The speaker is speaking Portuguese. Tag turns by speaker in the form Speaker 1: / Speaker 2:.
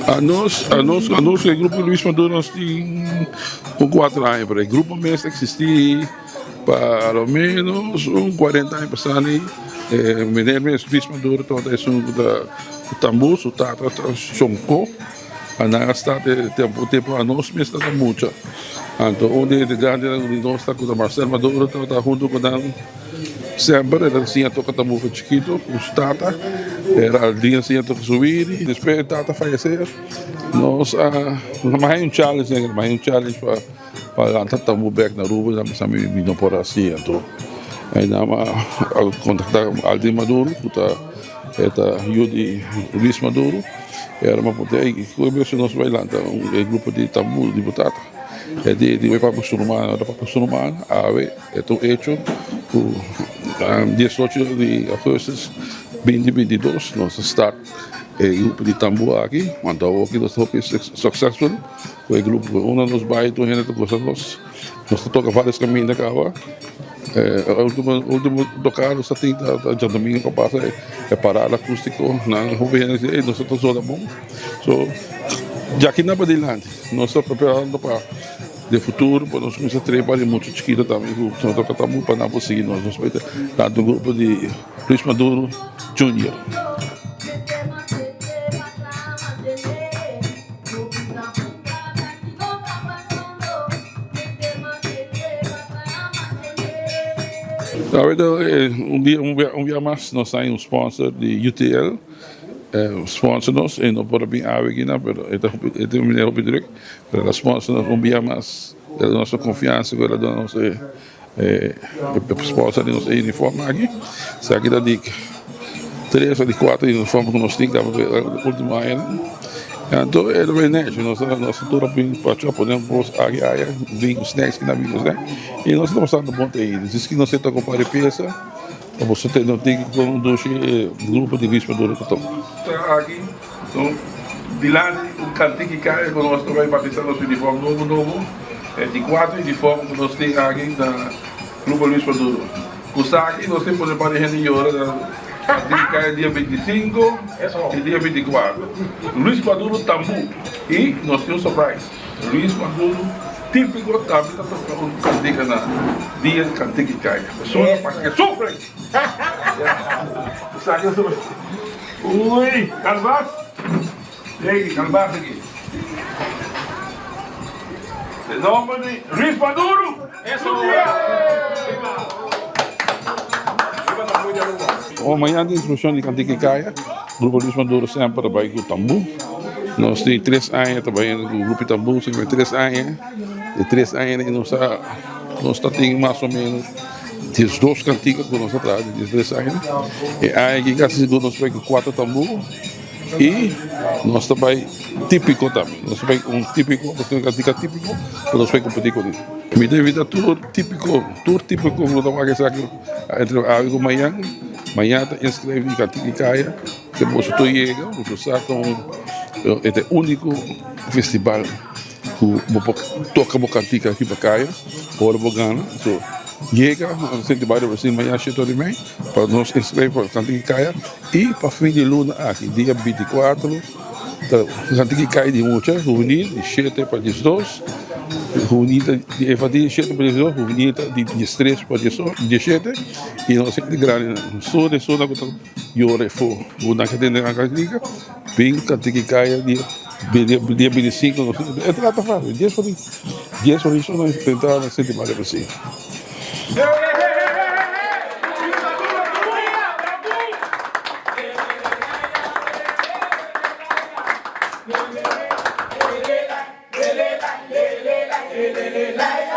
Speaker 1: A nós, o grupo Luís Maduro, nós temos 4 anos, mas o grupo mesmo existia para menos 40 anos passando. Menino mesmo Luís Maduro, todo é o tambor, o tata, o chonco, a nós está tempo a nós mesmo está muito. Então, onde de grande nós está com o Marcelo Maduro, está junto com o sempre era assim a toca tambor chiquito, os tata, era o dia assim a toca subir, depois tata falecer, nós mais challenge, né, mais challenge para lançar tambor back na rua, nós também não por assim, então aí nós contactar Aldi Maduro, que está Yudi Luís Maduro, era uma poder que começou nós vai lançar grupo de tambor de batata. De para a humana, ave, é hecho, 18 de agosto de 2022, nós start o grupo de tambor aqui, então aqui nós estamos successful, o grupo, dos bairros, nós tocamos vários caminhos da cava, o último tocado, só tem já domingo que passa, é parada acústico, na governo, nós estamos toda bom, já aqui na Badilante, nós estamos preparando para de futuro, para nós começar a trabalhar muito chiquita também, nós estamos para não conseguir, nós vamos estar no grupo de Luís Maduro Júnior. Um dia mais, nós temos um sponsor de UTL, sponsor nos e não pode vir a aqui, mas é um mineiro pedreiro, para sponsor nos dia mais, da nossa confiança, da nossa sponsor de nosso uniforme aqui, se aqui da dica 3 ou 4 uniformes que nós temos, no último ano, então é bem neto, nós toda para chocar, podemos aqui vir os snacks que nós vimos, né? E nós estamos usando bom aí, diz que nós tentamos comprar peça. Você não tem que conduzir o grupo de Luís Maduro que estão aqui. Então, de lá, o cantinho que cai, quando nós vamos participar do nosso uniforme novo, de 4 uniformes que nós temos aqui no grupo Luís Maduro. O aqui nós temos para a gente hora, que cai dia 25 e dia 24. Luís Maduro Tambu. E nós temos um surprise. Luís Maduro típico também está tocando cantiga na dia de cantiga que cai. Pessoas que sofrem. Ui, calvaço. Vem, calvaço aqui. De nome de Luís Maduro. Amanhã tem instrução de cantiga que caia. O grupo Luís Maduro sempre vai com o tambu. Nós temos 3 anos trabalhando com o grupo de tambu, 3 anos. De 3 anos nós temos mais ou menos 2 cantigas que nós atrás, de 3 anos. E aí que quase seguro nós temos 4 tambor e nós também típico também. Nós temos típico, nós temos cantiga típico, que nós temos competir com ele. Me deve dar tour típico, que nós vamos fazer entre algo amanhã inscreve em cantiga caia, que você chega, você sabe este único festival que toca a cantiga aqui para caia, fora para Gana. Chega, a gente vai para amanhã de manhã, para nós inscrever para a cantiga caia e para fim de luna aqui, dia 24, a cantiga caia de muita, juvenil, de 7 para 12, juvenil de 7 para 12, juvenil de 13 para 17, e nós temos grande, só de zona que eu for, na cantiga, bem cantiga caia dia 25, é trata fácil, 10 por isso nós tentamos sentir mais para si.
Speaker 2: La